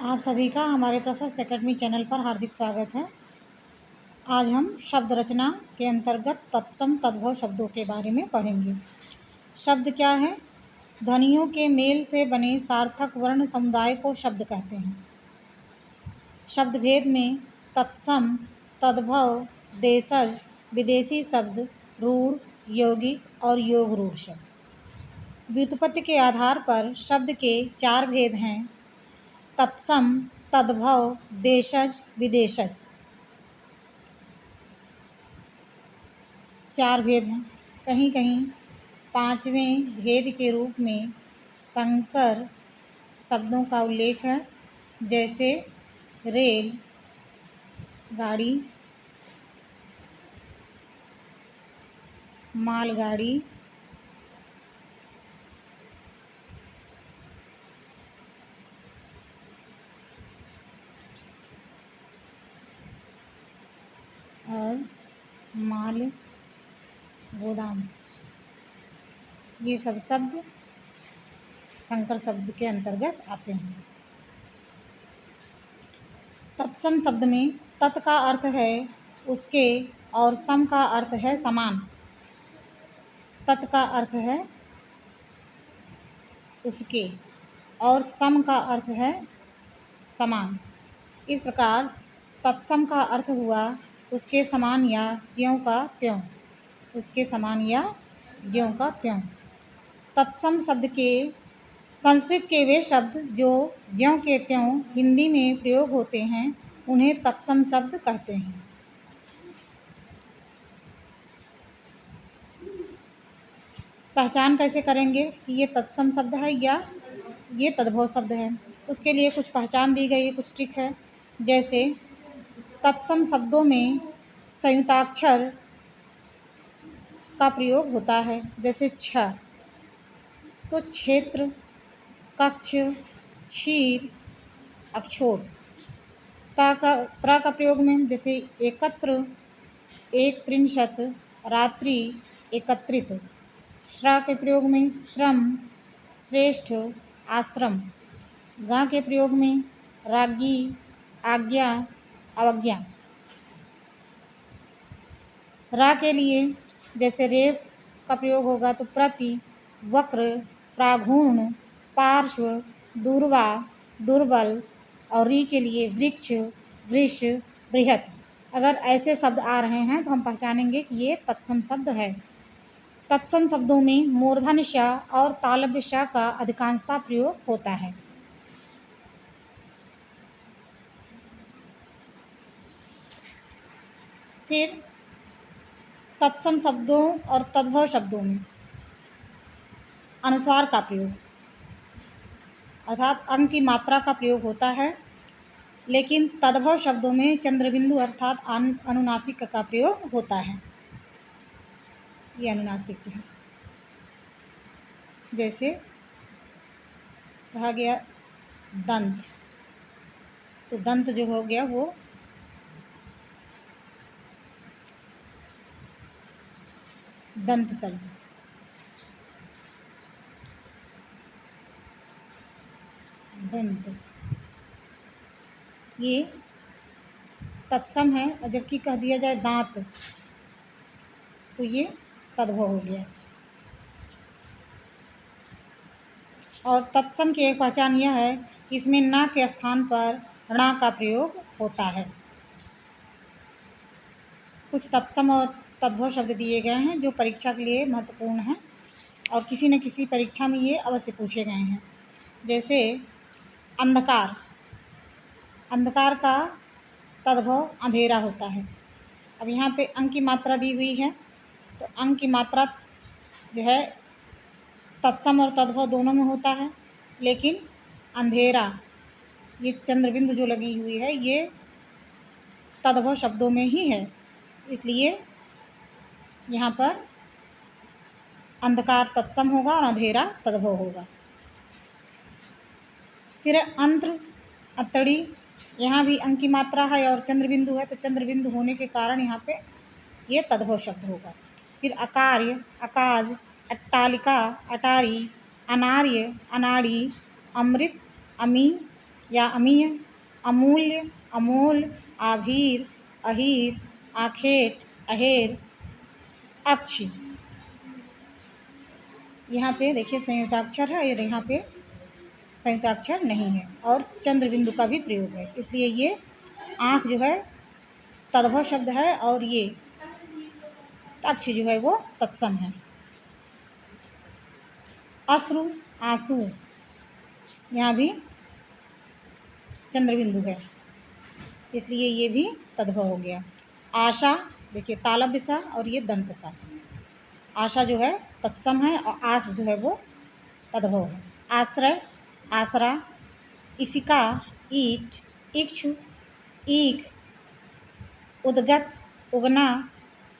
आप सभी का हमारे प्रशस्त एकेडमी चैनल पर हार्दिक स्वागत है। आज हम शब्द रचना के अंतर्गत तत्सम तद्भव शब्दों के बारे में पढ़ेंगे। शब्द क्या है? ध्वनियों के मेल से बने सार्थक वर्ण समुदाय को शब्द कहते हैं। शब्द भेद में तत्सम, तद्भव, देशज, विदेशी शब्द, रूढ़, यौगिक और योग रूढ़ शब्द। व्युत्पत्ति के आधार पर शब्द के 4 भेद हैं: तत्सम, तद्भव, देशज, विदेशज। 4 भेद हैं। कहीं कहीं 5वें भेद के रूप में संकर शब्दों का उल्लेख है, जैसे रेल, गाड़ी, मालगाड़ी, और माल गोदाम। ये सब शब्द संकर शब्द के अंतर्गत आते हैं। तत्सम शब्द में तत् का अर्थ है उसके और सम का अर्थ है समान। तत् का अर्थ है उसके और सम का अर्थ है समान। इस प्रकार तत्सम का अर्थ हुआ उसके समान या ज्यों का त्यों। उसके समान या ज्यों का त्यों। तत्सम शब्द के संस्कृत के वे शब्द जो ज्यों के त्यों हिंदी में प्रयोग होते हैं उन्हें तत्सम शब्द कहते हैं। पहचान कैसे करेंगे कि ये तत्सम शब्द है या ये तद्भव शब्द है? उसके लिए कुछ पहचान दी गई है, कुछ ट्रिक है। जैसे तत्सम शब्दों में संयुक्ताक्षर का प्रयोग होता है, जैसे छ। तो क्षेत्र, कक्ष, क्षीर, अक्षोट। त्र का प्रयोग में जैसे एकत्र, एक त्रिंशत, रात्रि, एकत्रित। श्रा के प्रयोग में श्रम, श्रेष्ठ, आश्रम। गा के प्रयोग में राज्ञी, आज्ञा, अवज्ञा। रा के लिए जैसे रेफ का प्रयोग होगा तो प्रति, वक्र, प्राघूर्ण, पार्श्व, दूर्वा, दुर्बल। और री के लिए वृक्ष, वृष, बृहत। अगर ऐसे शब्द आ रहे हैं तो हम पहचानेंगे कि ये तत्सम शब्द है। तत्सम शब्दों में मूर्धन्य श और तालव्य श का अधिकांशतः प्रयोग होता है। फिर तत्सम शब्दों और तद्भव शब्दों में अनुस्वार का प्रयोग, अर्थात अंग की मात्रा का प्रयोग होता है। लेकिन तद्भव शब्दों में चंद्रबिंदु अर्थात अनुनासिक का प्रयोग होता है। ये अनुनासिक है। जैसे कहा गया दंत, तो दंत जो हो गया वो दंत शब्द। दंत ये तत्सम है, और जबकि कह दिया जाए दांत तो ये तद्भव हो गया। और तत्सम की एक पहचान यह है कि इसमें न के स्थान पर ण का प्रयोग होता है। कुछ तत्सम और तद्भव शब्द दिए गए हैं जो परीक्षा के लिए महत्वपूर्ण हैं और किसी न किसी परीक्षा में ये अवश्य पूछे गए हैं। जैसे अंधकार, अंधकार का तद्भव अंधेरा होता है। अब यहाँ पे अंक की मात्रा दी हुई है, तो अंक की मात्रा जो है तत्सम और तद्भव दोनों में होता है, लेकिन अंधेरा ये चंद्रबिंदु जो लगी हुई है ये तद्भव शब्दों में ही है, इसलिए यहाँ पर अंधकार तत्सम होगा और अंधेरा तद्भव होगा। फिर अंत्र, अतड़ी, यहाँ भी अंक की मात्रा है और चंद्रबिंदु है, तो चंद्रबिंदु होने के कारण यहाँ पे ये तद्भव शब्द होगा। फिर अकार्य, अकाज, अट्टालिका, अटारी, अनार्य, अनाड़ी, अमृत, अमी, या अमीय, अमूल्य, अमोल, आभीर, अहीर, आखेट, अहेर, अक्षी। यहाँ पे देखिए संयुक्ताक्षर है और यहाँ पे संयुक्ताक्षर नहीं है और चंद्र बिंदु का भी प्रयोग है, इसलिए ये आँख जो है तद्भव शब्द है और ये अक्षी जो है वो तत्सम है। अश्रु, आंसू, यहाँ भी चंद्र बिंदु है, इसलिए ये भी तद्भव हो गया। आशा, देखिए तालव्य सा और ये दंत सा। आशा जो है तत्सम है और आस जो है वो तद्भव है। आश्रय, आसरा, इसिका, ईट, इक्षु, ईख, उद्गत, उगना,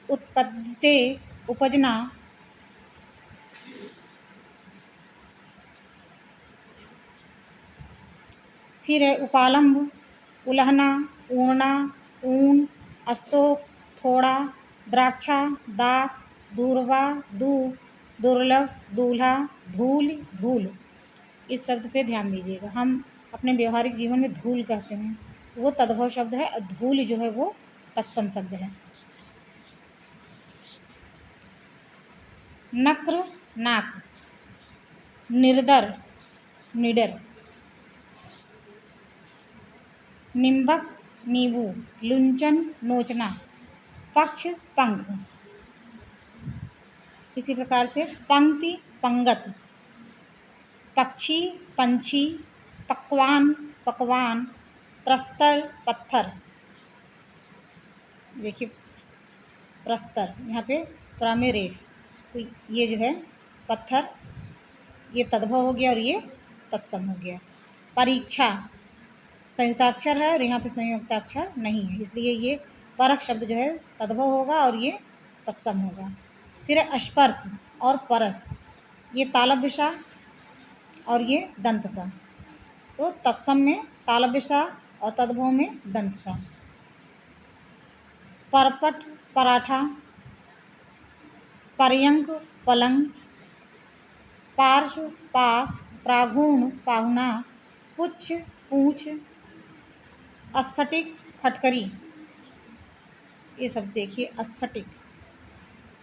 उत्पत्ति, उपजना। फिर है उपालंब, उलहना, ऊर्णा, ऊन, अस्तोक, थोड़ा, द्राक्षा, दाख, दूर्वा, दूब, दुर्लभ, दूल्हा, धूल, धूल। इस शब्द पे ध्यान दीजिएगा, हम अपने व्यवहारिक जीवन में धूल कहते हैं, वो तद्भव शब्द है और धूल जो है वो तत्सम शब्द है। नक्र, नाक, निर्दर, निडर, निम्बक, नींबू, लुंचन, नोचना, पक्ष, पंख। इसी प्रकार से पंक्ति, पंगत, पक्षी, पंछी, पकवान, पकवान, प्रस्तर, पत्थर। देखिए प्रस्तर, यहाँ पे प्रा में रेफ, तो ये जो है पत्थर, ये तद्भव हो गया और ये तत्सम हो गया। परीक्षा संयुक्ताक्षर है और यहाँ पे संयुक्ताक्षर नहीं है, इसलिए ये परख शब्द जो है तद्भव होगा और ये तत्सम होगा। फिर स्पर्श और परस, ये तालव्य सा और ये दंत सा, तो तत्सम में तालव्य सा और तद्भव में दंत सा। परपट, पराठा, पर्यंक, पलंग, पार्श्व, पास, प्राघूण, पाहुना, पुच्छ, पूंछ, स्फटिक, फटकरी। ये सब देखिए स्फटिक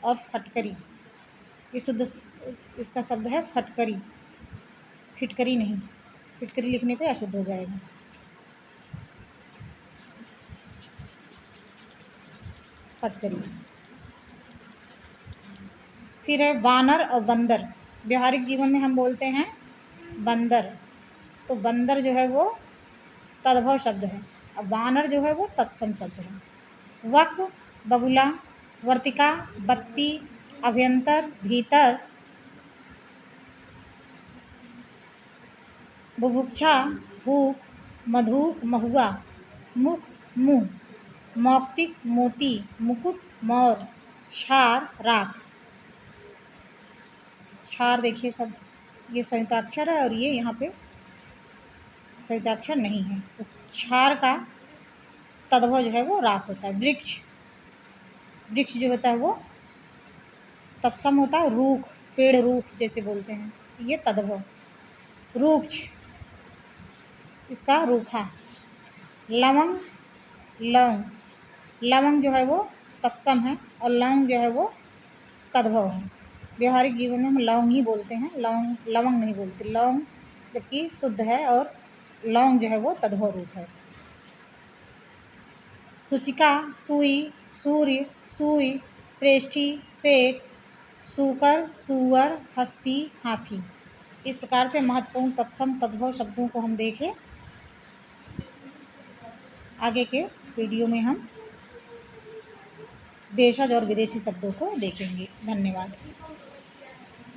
और फटकरी, ये शुद्ध इसका शब्द है फटकरी, फिटकरी नहीं, फिटकरी लिखने पे अशुद्ध हो जाएगा। फटकरी। फिर है वानर और बंदर, व्यवहारिक जीवन में हम बोलते हैं बंदर, तो बंदर जो है वो तद्भव शब्द है और वानर जो है वो तत्सम शब्द है। वक, बगुला, वर्तिका, बत्ती, अभ्यंतर, भीतर, बुभुक्षा, भूख, मधुक, महुआ, मुख, मुंह, मौक्तिक, मोती, मुकुट, मोर, क्षार, राख। क्षार देखिए सब ये संयुक्ताक्षर है और ये यहाँ पे संयुक्ताक्षर नहीं है, तो क्षार का तद्भव जो है वो राख होता है। वृक्ष, वृक्ष जो होता है वो तत्सम होता है। रूख, पेड़ रूख जैसे बोलते हैं, ये तद्भव। रूक्ष, इसका रूखा। लवंग, लौंग, लवंग जो है वो तत्सम है और लौंग जो है वो तद्भव है। व्यवहारिक जीवन में हम लौंग ही बोलते हैं, लौंग लवंग नहीं बोलते। लौंग जबकि शुद्ध है और लौंग जो है वो तद्भव रूप है। सूचिका, सुई, सूर्य, सुई, श्रेष्ठी, सेठ, सूकर, सुअर, हस्ती, हाथी। इस प्रकार से महत्वपूर्ण तत्सम तद्भव शब्दों को हम देखें। आगे के वीडियो में हम देशज और विदेशी शब्दों को देखेंगे। धन्यवाद।